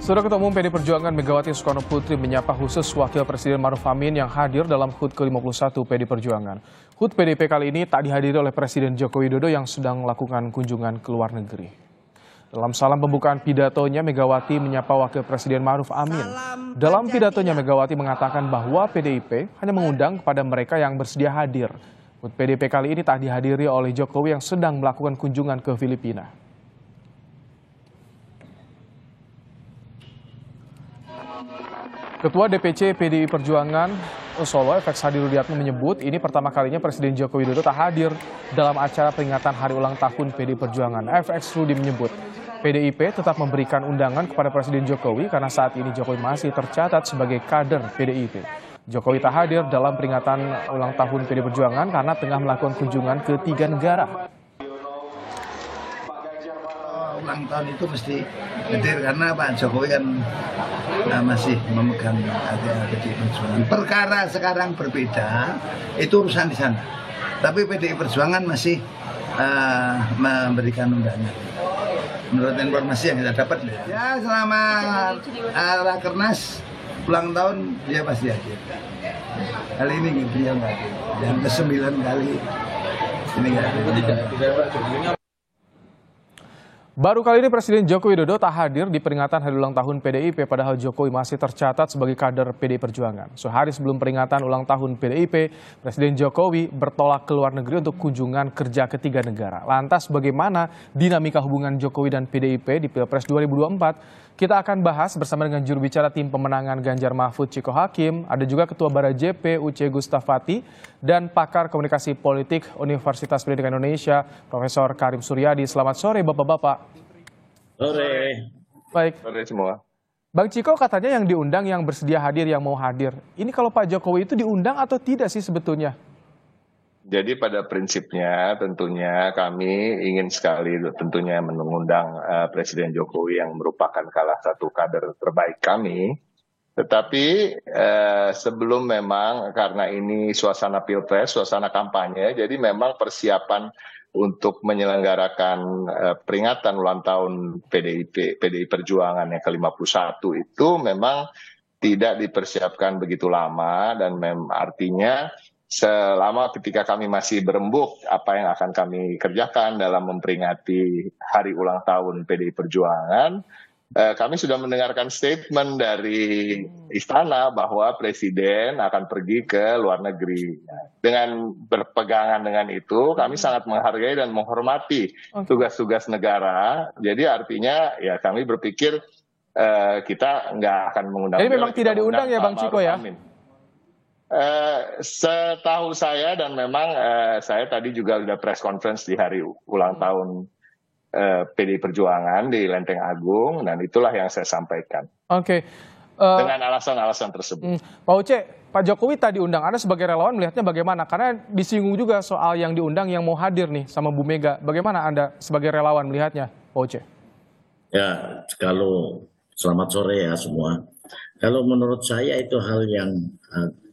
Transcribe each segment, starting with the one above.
Saudara Ketua Umum PD Perjuangan Megawati Soekarno Putri menyapa khusus Wakil Presiden Maruf Amin yang hadir dalam HUT ke-51 PD Perjuangan. HUT PDIP kali ini tak dihadiri oleh Presiden Joko Widodo yang sedang melakukan kunjungan ke luar negeri. Dalam salam pembukaan pidatonya, Megawati menyapa Wakil Presiden Maruf Amin. Dalam pidatonya, Megawati mengatakan bahwa PDIP hanya mengundang kepada mereka yang bersedia hadir. HUT PDIP kali ini tak dihadiri oleh Jokowi yang sedang melakukan kunjungan ke Filipina. Ketua DPC PDI Perjuangan Solo, FX Hadi Rudiatmo menyebut ini pertama kalinya Presiden Joko Widodo tak hadir dalam acara peringatan Hari Ulang Tahun PDI Perjuangan. FX Rudi menyebut PDIP tetap memberikan undangan kepada Presiden Jokowi karena saat ini Jokowi masih tercatat sebagai kader PDIP. Jokowi tak hadir dalam peringatan ulang tahun PDI Perjuangan karena tengah melakukan kunjungan ke 3 negara. Ulang tahun itu mesti hadir karena Pak Jokowi kan masih memegang PDI Perjuangan. Perkara sekarang berbeda, itu urusan di sana. Tapi PDI Perjuangan masih memberikan undangan. Menurut informasi yang kita dapat, ya selama Rakernas ulang tahun dia pasti hadir. Kali ini dia nggak hadir. Yang ke-9 kali ini nggak hadir. Baru kali ini Presiden Joko Widodo tak hadir di peringatan Hari Ulang Tahun PDIP, padahal Jokowi masih tercatat sebagai kader PDI Perjuangan. Sehari sebelum peringatan ulang tahun PDIP, Presiden Jokowi bertolak ke luar negeri untuk kunjungan kerja ke 3 negara. Lantas bagaimana dinamika hubungan Jokowi dan PDIP di Pilpres 2024? Kita akan bahas bersama dengan juru bicara tim pemenangan Ganjar Mahfud Ciko Hakim, ada juga Ketua Bara JP Uce Gustafati, dan pakar komunikasi politik Universitas Pendidikan Indonesia, Profesor Karim Suryadi. Selamat sore Bapak-Bapak. Sore. Baik. Sore semua. Bang Ciko katanya yang diundang yang bersedia hadir, yang mau hadir. Ini kalau Pak Jokowi itu diundang atau tidak sih sebetulnya? Jadi pada prinsipnya tentunya kami ingin sekali tentunya mengundang Presiden Jokowi yang merupakan salah satu kader terbaik kami. Tetapi sebelum memang karena ini suasana pilpres, suasana kampanye, jadi memang persiapan untuk menyelenggarakan peringatan ulang tahun PDI Perjuangan yang ke-51 itu memang tidak dipersiapkan begitu lama dan artinya selama ketika kami masih berembuk apa yang akan kami kerjakan dalam memperingati hari ulang tahun PDI Perjuangan, kami sudah mendengarkan statement dari Istana bahwa Presiden akan pergi ke luar negeri. Dengan berpegangan dengan itu, kami sangat menghargai dan menghormati tugas-tugas negara. Jadi artinya ya kami berpikir kita nggak akan mengundang. Jadi memang tidak diundang ya Bang Ciko ya? Setahu saya dan memang saya tadi juga sudah press conference di hari ulang tahun PDI Perjuangan di Lenteng Agung dan itulah yang saya sampaikan. Oke. Dengan alasan-alasan tersebut. Pak Uce, Pak Jokowi tadi undang, Anda sebagai relawan melihatnya bagaimana? Karena disinggung juga soal yang diundang yang mau hadir nih sama Bu Mega. Bagaimana Anda sebagai relawan melihatnya, Pak Uce? Ya, kalau selamat sore ya semua. Kalau menurut saya itu hal yang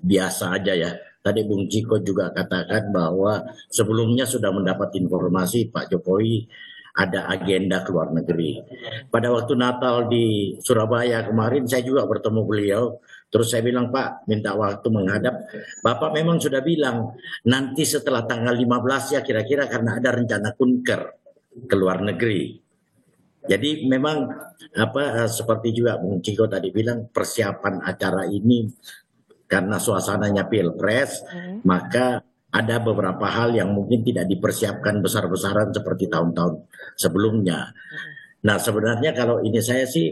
biasa aja ya. Tadi Bung Ciko juga katakan bahwa sebelumnya sudah mendapat informasi Pak Jokowi ada agenda ke luar negeri. Pada waktu Natal di Surabaya kemarin saya juga bertemu beliau. Terus saya bilang, Pak, minta waktu menghadap. Bapak memang sudah bilang nanti setelah tanggal 15 ya kira-kira karena ada rencana kunker ke luar negeri. Jadi memang seperti juga Bung Ciko tadi bilang persiapan acara ini karena suasananya pilpres, maka ada beberapa hal yang mungkin tidak dipersiapkan besar-besaran seperti tahun-tahun sebelumnya. Nah sebenarnya kalau ini saya sih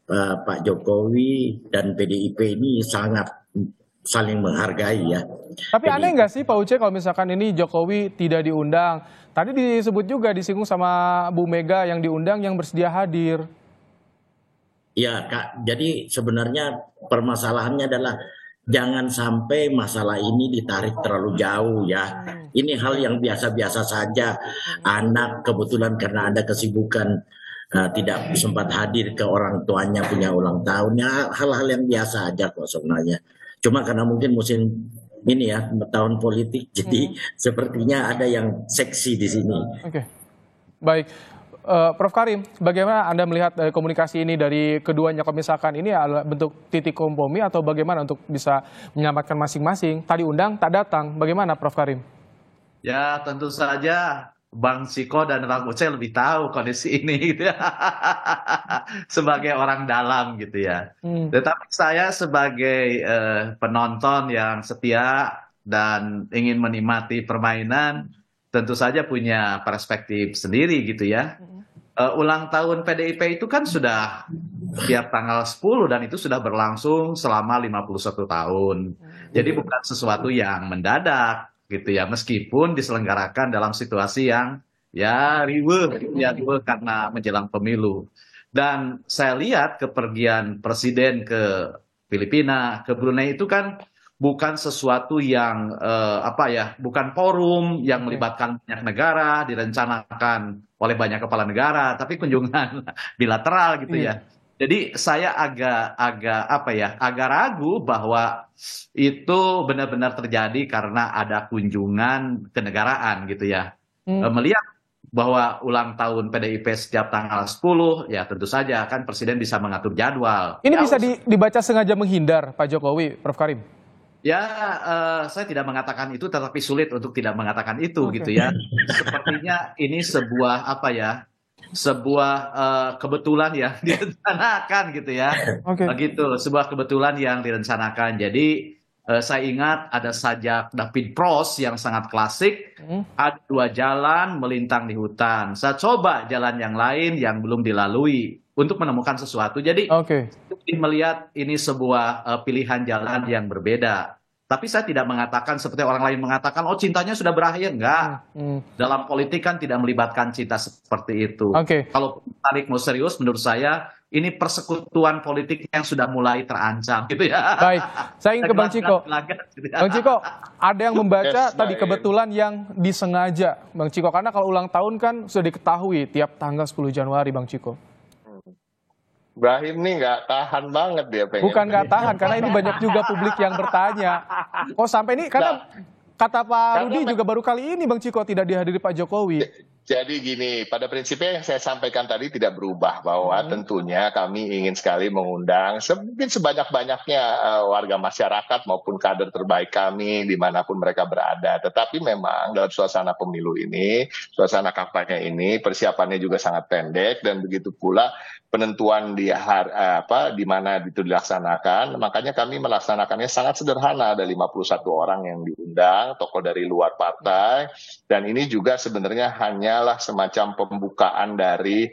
Pak Jokowi dan PDIP ini sangat saling menghargai ya. Tapi aneh nggak sih Pak Uce kalau misalkan ini Jokowi tidak diundang? Tadi disebut juga disinggung sama Bu Mega yang diundang yang bersedia hadir. Ya Kak, jadi sebenarnya permasalahannya adalah jangan sampai masalah ini ditarik terlalu jauh ya. Ini hal yang biasa-biasa saja. Anak kebetulan karena ada kesibukan tidak sempat hadir ke orang tuanya punya ulang tahun. Ya hal-hal yang biasa aja kok sebenarnya. Cuma karena mungkin musim ini ya tahun politik, jadi sepertinya ada yang seksi di sini. Oke. Baik. Prof. Karim, bagaimana Anda melihat komunikasi ini dari keduanya? Kalau misalkan ini adalah bentuk titik kompromi atau bagaimana untuk bisa menyelamatkan masing-masing? Tadi undang, tak datang. Bagaimana, Prof. Karim? Ya, tentu saja Bang Ciko dan Bang Uce lebih tahu kondisi ini gitu ya. Sebagai orang dalam gitu ya. Tetapi saya sebagai penonton yang setia dan ingin menikmati permainan, tentu saja punya perspektif sendiri gitu ya. Ulang tahun PDIP itu kan sudah tiap tanggal 10 dan itu sudah berlangsung selama 51 tahun. Jadi bukan sesuatu yang mendadak gitu ya, meskipun diselenggarakan dalam situasi yang ya riweuh karena menjelang pemilu. Dan saya lihat kepergian presiden ke Filipina, ke Brunei itu kan bukan sesuatu yang bukan forum yang melibatkan banyak negara, direncanakan oleh banyak kepala negara, tapi kunjungan bilateral gitu ya. Jadi saya agak ragu bahwa itu benar-benar terjadi karena ada kunjungan kenegaraan gitu ya. Melihat bahwa ulang tahun PDIP setiap tanggal 10, ya tentu saja kan presiden bisa mengatur jadwal. Ini bisa dibaca sengaja menghindar Pak Jokowi, Prof. Karim? Ya, saya tidak mengatakan itu, tetapi sulit untuk tidak mengatakan itu gitu ya. Sepertinya ini sebuah kebetulan yang direncanakan gitu ya. Begitu, sebuah kebetulan yang direncanakan. Jadi saya ingat ada sajak David Prost yang sangat klasik, ada dua jalan melintang di hutan. Saya coba jalan yang lain yang belum dilalui untuk menemukan sesuatu. Jadi melihat ini sebuah pilihan jalan yang berbeda. Tapi saya tidak mengatakan seperti orang lain mengatakan, oh cintanya sudah berakhir. Enggak. Dalam politik kan tidak melibatkan cinta seperti itu. Kalau tarik mau serius, menurut saya ini persekutuan politik yang sudah mulai terancam gitu ya. Baik, saya ingin ke Bang Ciko. Bang Ciko, ada yang membaca tadi kebetulan yang disengaja, Bang Ciko. Karena kalau ulang tahun kan sudah diketahui tiap tanggal 10 Januari, Bang Ciko. Ibrahim nih nggak tahan banget dia pengen. Bukan nggak tahan, karena ini banyak juga publik yang bertanya. Kok sampai ini, karena kata Pak Rudi juga baru kali ini Bang Ciko tidak dihadiri Pak Jokowi. Jadi gini, pada prinsipnya yang saya sampaikan tadi tidak berubah, bahwa tentunya kami ingin sekali mengundang mungkin sebanyak-banyaknya warga masyarakat maupun kader terbaik kami dimanapun mereka berada. Tetapi memang dalam suasana pemilu ini, suasana kampanye ini, persiapannya juga sangat pendek, dan begitu pula penentuan di mana itu dilaksanakan. Makanya kami melaksanakannya sangat sederhana. Ada 51 orang yang diundang, tokoh dari luar partai, dan ini juga sebenarnya hanyalah semacam pembukaan dari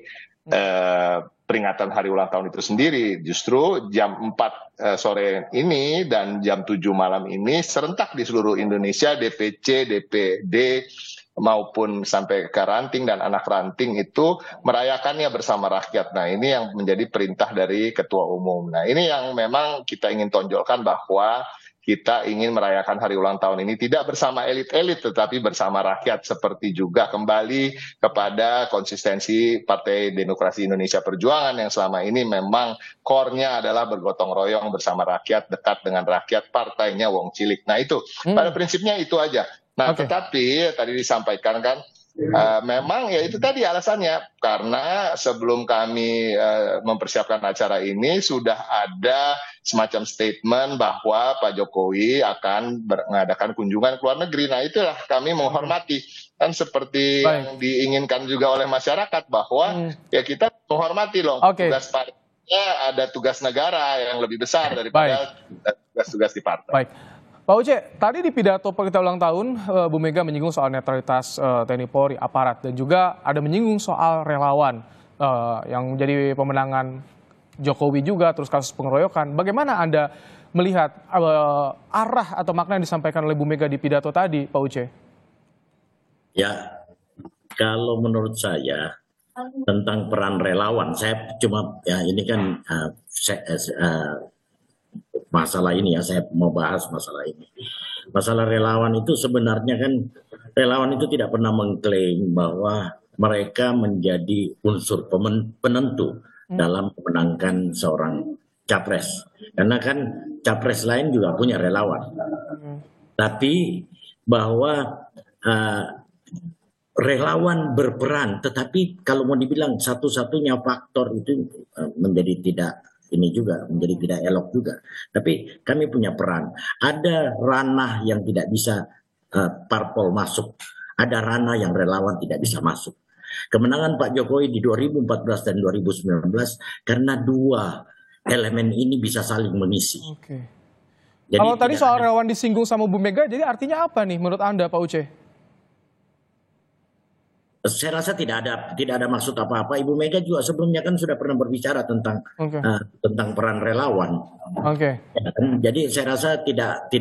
peringatan hari ulang tahun itu sendiri. Justru jam 4 sore ini dan jam 7 malam ini serentak di seluruh Indonesia, DPC, DPD, maupun sampai ke ranting dan anak ranting itu merayakannya bersama rakyat. Nah, ini yang menjadi perintah dari Ketua Umum. Nah, ini yang memang kita ingin tonjolkan, bahwa kita ingin merayakan hari ulang tahun ini tidak bersama elit-elit, tetapi bersama rakyat, seperti juga kembali kepada konsistensi Partai Demokrasi Indonesia Perjuangan yang selama ini memang core-nya adalah bergotong royong bersama rakyat, dekat dengan rakyat, partainya wong cilik. Nah, itu pada prinsipnya itu aja. Nah, tetapi tadi disampaikan kan, memang ya itu tadi alasannya, karena sebelum kami mempersiapkan acara ini sudah ada semacam statement bahwa Pak Jokowi akan mengadakan kunjungan ke luar negeri. Nah, itulah kami menghormati, kan seperti yang diinginkan juga oleh masyarakat, bahwa ya kita menghormati loh, tugas partainya ada tugas negara yang lebih besar daripada tugas-tugas di partai. Baik. Pak Uce, tadi di pidato pemerintah ulang tahun, Bu Mega menyinggung soal netralitas TNI Polri, aparat, dan juga ada menyinggung soal relawan yang menjadi pemenangan Jokowi juga, terus kasus pengeroyokan. Bagaimana Anda melihat arah atau makna yang disampaikan oleh Bu Mega di pidato tadi, Pak Uce? Ya, kalau menurut saya tentang peran relawan, saya cuma ya ini kan masalah ini ya, saya mau bahas masalah ini. Masalah relawan itu sebenarnya kan, relawan itu tidak pernah mengklaim bahwa mereka menjadi unsur penentu dalam memenangkan seorang capres. Karena kan capres lain juga punya relawan. Tapi bahwa relawan berperan, tetapi kalau mau dibilang satu-satunya faktor itu menjadi tidak ini juga, menjadi tidak elok juga. Tapi kami punya peran. Ada ranah yang tidak bisa parpol masuk, ada ranah yang relawan tidak bisa masuk. Kemenangan Pak Jokowi di 2014 dan 2019 karena dua elemen ini bisa saling mengisi. Oke. Jadi Kalau tadi soal ada, relawan disinggung sama Bu Mega, jadi artinya apa nih menurut Anda, Pak Uce? saya rasa tidak ada maksud apa-apa. Ibu Mega juga sebelumnya kan sudah pernah berbicara tentang Oke. tentang peran relawan. Oke. Ya kan? Jadi saya rasa tidak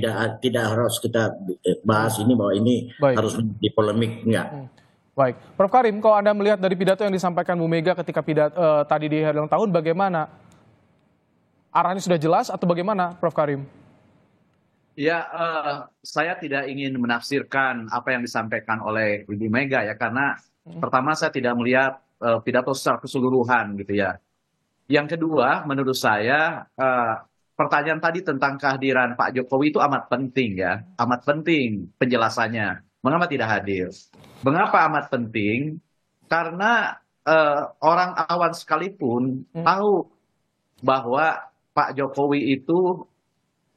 harus kita bahas ini bahwa ini Baik. harus menjadi polemik, enggak. Baik, Prof Karim, kalau Anda melihat dari pidato yang disampaikan Bu Mega ketika tadi di hari ulang tahun, bagaimana? Arahnya sudah jelas atau bagaimana, Prof Karim? Ya, saya tidak ingin menafsirkan apa yang disampaikan oleh Ibu Mega ya, karena pertama saya tidak melihat pidato secara keseluruhan gitu ya. Yang kedua, menurut saya pertanyaan tadi tentang kehadiran Pak Jokowi itu amat penting ya, amat penting penjelasannya. Mengapa tidak hadir? Mengapa amat penting? Karena orang awam sekalipun tahu bahwa Pak Jokowi itu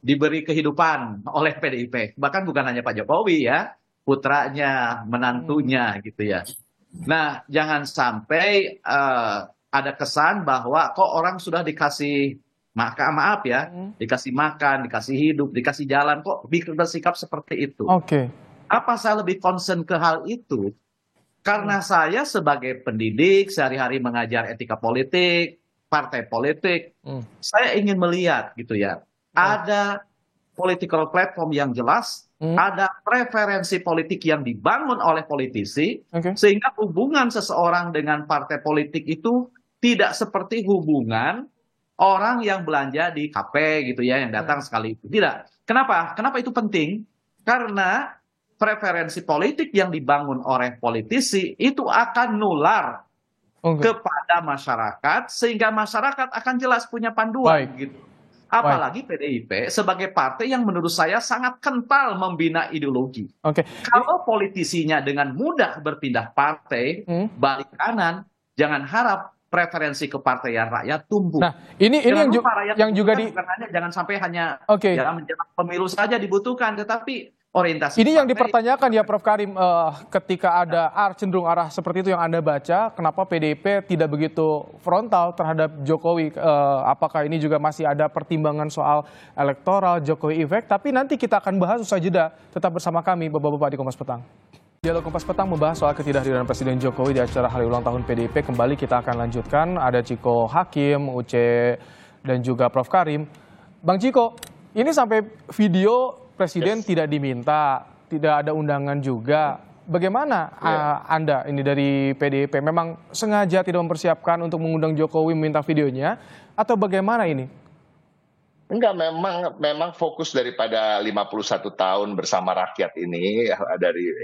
diberi kehidupan oleh PDIP. Bahkan bukan hanya Pak Jokowi ya, putranya, menantunya gitu ya. Nah, jangan sampai ada kesan bahwa kok orang sudah dikasih maaf ya, dikasih makan, dikasih hidup, dikasih jalan, kok bersikap seperti itu. Oke. Apa saya lebih concern ke hal itu? Karena saya sebagai pendidik, sehari-hari mengajar etika politik, partai politik, saya ingin melihat gitu ya, ada political platform yang jelas, ada preferensi politik yang dibangun oleh politisi, sehingga hubungan seseorang dengan partai politik itu tidak seperti hubungan orang yang belanja di kafe gitu ya, yang datang sekali itu. Tidak. Kenapa? Kenapa itu penting? Karena preferensi politik yang dibangun oleh politisi itu akan nular kepada masyarakat, sehingga masyarakat akan jelas punya panduan gitu. Apalagi PDIP sebagai partai yang menurut saya sangat kental membina ideologi. Kalau politisinya dengan mudah berpindah partai, balik kanan, jangan harap preferensi kepartaian rakyat tumbuh. Nah, ini yang juga jangan sampai hanya ya, menjelang pemilu saja dibutuhkan, tetapi orientasi ini yang dipertanyakan ya Prof Karim, ketika ada cenderung arah seperti itu yang Anda baca, kenapa PDIP tidak begitu frontal terhadap Jokowi? Apakah ini juga masih ada pertimbangan soal elektoral, Jokowi effect? Tapi nanti kita akan bahas usai jeda. Tetap bersama kami, Bapak-Bapak di Kompas Petang. Dialog Kompas Petang membahas soal ketidakhadiran Presiden Jokowi di acara hari ulang tahun PDIP. Kembali kita akan lanjutkan. Ada Ciko Hakim, Uce, dan juga Prof Karim. Bang Ciko, ini sampai video Presiden tidak diminta, tidak ada undangan juga. Bagaimana Anda ini dari PDIP? Memang sengaja tidak mempersiapkan untuk mengundang Jokowi meminta videonya, atau bagaimana ini? Enggak, memang fokus daripada 51 tahun bersama rakyat ini,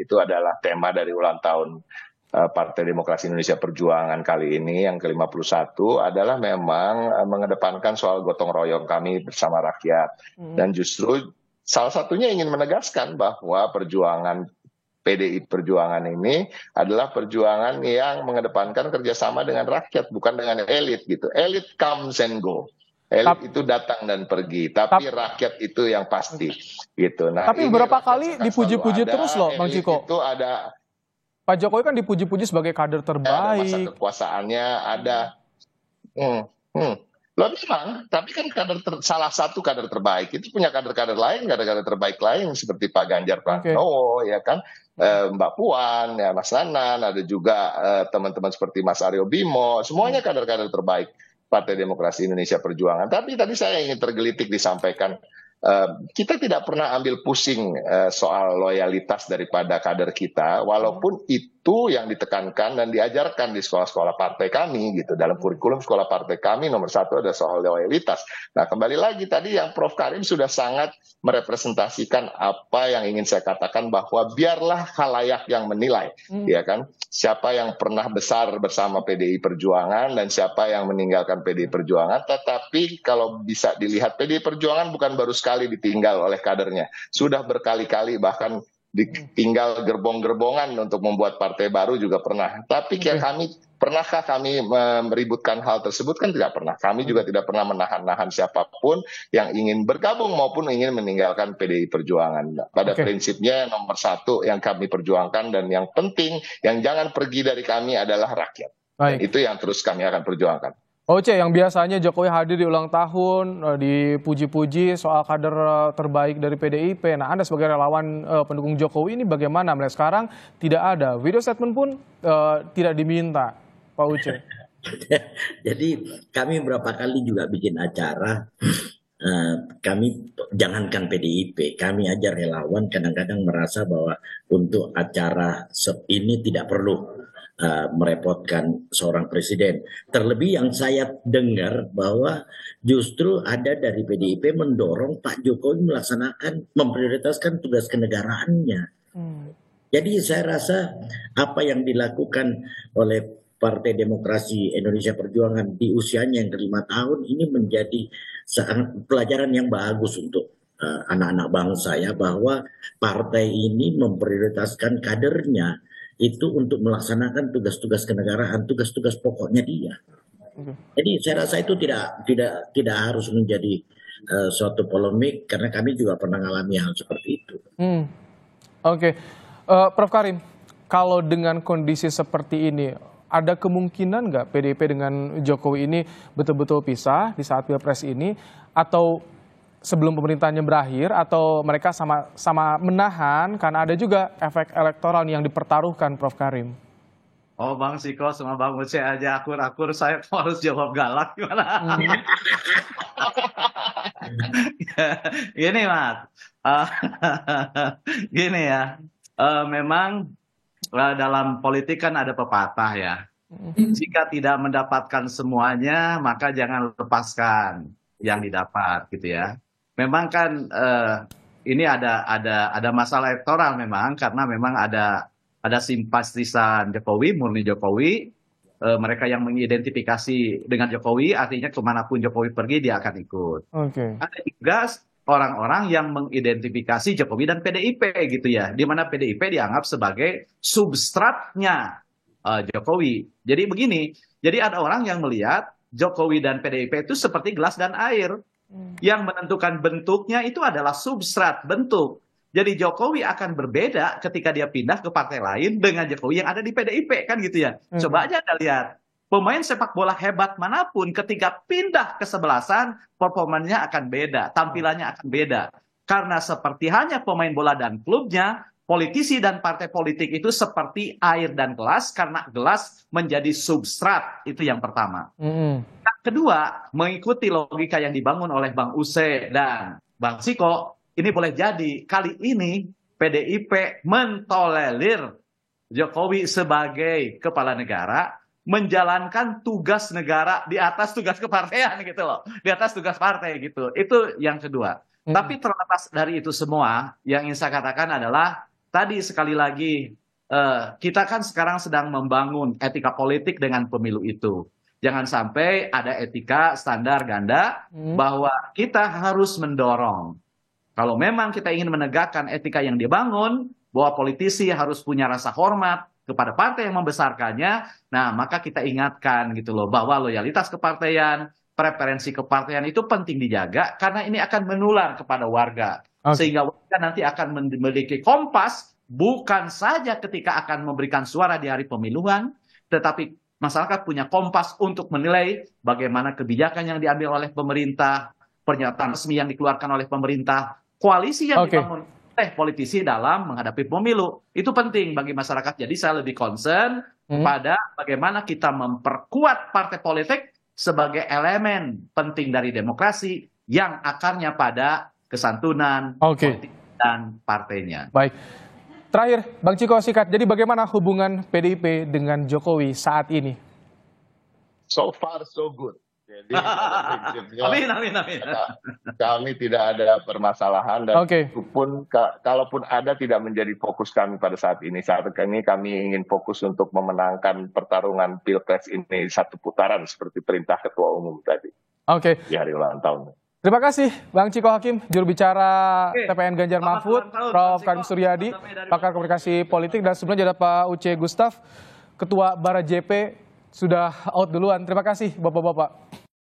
itu adalah tema dari ulang tahun Partai Demokrasi Indonesia Perjuangan kali ini yang ke-51 adalah memang mengedepankan soal gotong royong kami bersama rakyat. Dan justru salah satunya ingin menegaskan bahwa perjuangan PDI Perjuangan ini adalah perjuangan yang mengedepankan kerjasama dengan rakyat, bukan dengan elit gitu. Elit comes and go. Elit itu datang dan pergi, tapi rakyat itu yang pasti gitu. Nah, tapi beberapa kali dipuji-puji terus loh, Bang Ciko. Itu ada Pak Jokowi kan dipuji-puji sebagai kader terbaik. Masa kekuasaannya ada. Loh memang, tapi kan salah satu kader terbaik itu punya kader-kader lain, kader-kader terbaik lain seperti Pak Ganjar Pranowo, ya kan, Mbak Puan, ya Mas Nanan, ada juga teman-teman seperti Mas Aryo Bimo, semuanya kader-kader terbaik Partai Demokrasi Indonesia Perjuangan. Tapi tadi saya ingin tergelitik disampaikan, kita tidak pernah ambil pusing soal loyalitas daripada kader kita, walaupun itu yang ditekankan dan diajarkan di sekolah-sekolah partai kami gitu. Dalam kurikulum sekolah partai kami nomor 1 ada soal loyalitas. Nah, kembali lagi tadi yang Prof Karim sudah sangat merepresentasikan apa yang ingin saya katakan, bahwa biarlah khalayak yang menilai, ya kan, siapa yang pernah besar bersama PDI Perjuangan dan siapa yang meninggalkan PDI Perjuangan. Tetapi kalau bisa dilihat, PDI Perjuangan bukan baru sekali ditinggal oleh kadernya, sudah berkali-kali, bahkan ditinggal gerbong-gerbongan untuk membuat partai baru juga pernah. Tapi pernahkah kami meributkan hal tersebut? Kan tidak pernah. Kami juga tidak pernah menahan-nahan siapapun yang ingin bergabung maupun ingin meninggalkan PDI Perjuangan. Pada prinsipnya nomor satu yang kami perjuangkan dan yang penting yang jangan pergi dari kami adalah rakyat. Itu yang terus kami akan perjuangkan. Oce, yang biasanya Jokowi hadir di ulang tahun, dipuji-puji soal kader terbaik dari PDIP. Nah, Anda sebagai relawan pendukung Jokowi ini bagaimana melihat sekarang tidak ada? Video statement pun tidak diminta, Pak Uce. Jadi kami berapa kali juga bikin acara, kami jangankan PDIP, kami aja relawan kadang-kadang merasa bahwa untuk acara ini tidak perlu merepotkan seorang presiden. Terlebih yang saya dengar bahwa justru ada dari PDIP mendorong Pak Jokowi memprioritaskan tugas kenegaraannya. Jadi saya rasa apa yang dilakukan oleh Partai Demokrasi Indonesia Perjuangan di usianya yang ke-5 tahun ini menjadi pelajaran yang bagus untuk anak-anak bangsa ya, bahwa partai ini memprioritaskan kadernya itu untuk melaksanakan tugas-tugas kenegaraan, tugas-tugas pokoknya dia. Jadi saya rasa itu tidak harus menjadi suatu polemik karena kami juga pernah mengalami hal seperti itu. Prof Karim, kalau dengan kondisi seperti ini, ada kemungkinan nggak PDIP dengan Jokowi ini betul-betul pisah di saat Pilpres ini, atau sebelum pemerintahnya berakhir, atau mereka sama menahan karena ada juga efek elektoral yang dipertaruhkan, Prof Karim? Oh, Bang Siko sama Bang Uce aja akur-akur, saya harus jawab galak gimana? Gini Mas, gini ya, memang dalam politik kan ada pepatah ya, jika tidak mendapatkan semuanya maka jangan lepaskan yang didapat gitu ya. Memang kan ini ada masalah elektoral memang, karena memang ada simpatisan Jokowi, murni Jokowi, mereka yang mengidentifikasi dengan Jokowi, artinya kemanapun Jokowi pergi dia akan ikut. Ada juga orang-orang yang mengidentifikasi Jokowi dan PDIP gitu ya, di mana PDIP dianggap sebagai substratnya Jokowi. Jadi begini, jadi ada orang yang melihat Jokowi dan PDIP itu seperti gelas dan air. Yang menentukan bentuknya itu adalah substrat, bentuk. Jadi Jokowi akan berbeda ketika dia pindah ke partai lain dengan Jokowi yang ada di PDIP, kan gitu ya. Coba aja Anda lihat, pemain sepak bola hebat manapun ketika pindah ke sebelasan, performanya akan beda, tampilannya akan beda. Karena seperti hanya pemain bola dan klubnya, politisi dan partai politik itu seperti air dan gelas, karena gelas menjadi substrat. Itu yang pertama. Yang kedua, mengikuti logika yang dibangun oleh Bang Use dan Bang Siko, ini boleh jadi kali ini PDIP mentolerir Jokowi sebagai kepala negara, menjalankan tugas negara di atas tugas kepartean gitu loh, di atas tugas partai gitu. Itu yang kedua. Tapi terlepas dari itu semua, yang ingin saya katakan adalah tadi sekali lagi, kita kan sekarang sedang membangun etika politik dengan pemilu itu. Jangan sampai ada etika standar ganda bahwa kita harus mendorong. Kalau memang kita ingin menegakkan etika yang dibangun, bahwa politisi harus punya rasa hormat kepada partai yang membesarkannya, nah maka kita ingatkan gitu loh, bahwa loyalitas kepartaian, preferensi kepartaian itu penting dijaga, karena ini akan menular kepada warga. Sehingga warga nanti akan memiliki kompas, bukan saja ketika akan memberikan suara di hari pemiluan, tetapi masyarakat punya kompas untuk menilai bagaimana kebijakan yang diambil oleh pemerintah, pernyataan resmi yang dikeluarkan oleh pemerintah, koalisi yang dibangun oleh politisi dalam menghadapi pemilu. Itu penting bagi masyarakat. Jadi saya lebih concern pada bagaimana kita memperkuat partai politik sebagai elemen penting dari demokrasi yang akarnya pada kesantunan politik dan partainya. Baik. Terakhir, Bang Ciko sikat, jadi bagaimana hubungan PDIP dengan Jokowi saat ini? So far so good. Jadi amin. Kami tidak ada permasalahan dan kalaupun ada tidak menjadi fokus kami pada saat ini. Saat ini kami ingin fokus untuk memenangkan pertarungan Pilpres ini satu putaran seperti perintah Ketua Umum tadi. Di hari ulang tahun. Terima kasih Bang Ciko Hakim, juru bicara Oke. TPN Ganjar Selamat Mahfud, ulang tahun, Prof. Bang Ciko. Karim Suryadi, pakar komunikasi politik, dan sebelumnya ada Pak Uce Gustaf, Ketua Bara JP, sudah out duluan. Terima kasih Bapak-Bapak.